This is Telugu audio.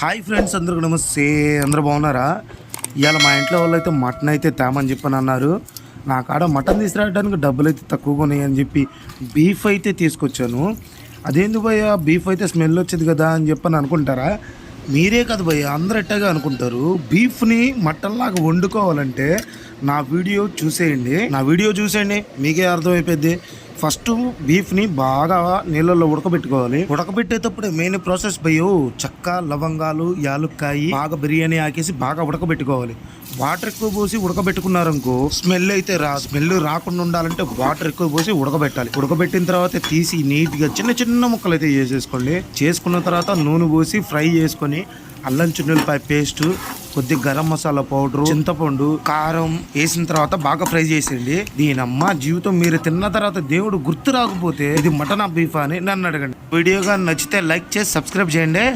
హాయ్ ఫ్రెండ్స్, అందరికి నమస్తే. అందరూ బాగున్నారా? ఇవాళ మా ఇంట్లో వాళ్ళు అయితే మటన్ అయితే తేమని చెప్పని అన్నారు. నా కాడ మటన్ తీసుకురావడానికి డబ్బులు అయితే తక్కువగా ఉన్నాయని చెప్పి బీఫ్ అయితే తీసుకొచ్చాను. అదేంది భయ్య, బీఫ్ అయితే స్మెల్ వచ్చేది కదా అని చెప్పని అనుకుంటారా? మీరే కదా భయ్య, అందరు ఎట్టగా అనుకుంటారు. బీఫ్ని మటన్ లాగా వండుకోవాలంటే నా వీడియో చూసేయండి, మీకే అర్థమైపోద్ది. ఫస్ట్ బీఫ్ని బాగా నీళ్ళల్లో ఉడకబెట్టుకోవాలి. ఉడకబెట్టేటప్పుడు మెయిన్ ప్రాసెస్ భయ్యో, చెక్క, లవంగాలు, యాలుక్కాయి బాగా బిర్యానీ ఆకేసి బాగా ఉడకబెట్టుకోవాలి. వాటర్ ఎక్కువ పోసి ఉడకబెట్టుకున్నారనుకో స్మెల్ అయితే స్మెల్ రాకుండా ఉండాలంటే వాటర్ ఎక్కువ పోసి ఉడకబెట్టాలి. ఉడకబెట్టిన తర్వాత తీసి నీట్గా చిన్న చిన్న ముక్కలు అయితే చేసుకున్న తర్వాత నూనె పోసి ఫ్రై చేసుకొని అల్లం చున్నులపాయ పేస్ట్, కొద్దిగా గరం మసాలా పౌడర్, చింతపండు, కారం వేసిన తర్వాత బాగా ఫ్రై చేసేయండి. దీనమ్మ జీవితం మీరు తిన్న తర్వాత దేవుడు గుర్తు రాకపోతే ఇది మటన్ బీఫ్ అని నన్ను అడగండి. వీడియోగా నచ్చితే లైక్ చేసి సబ్స్క్రైబ్ చేయండి.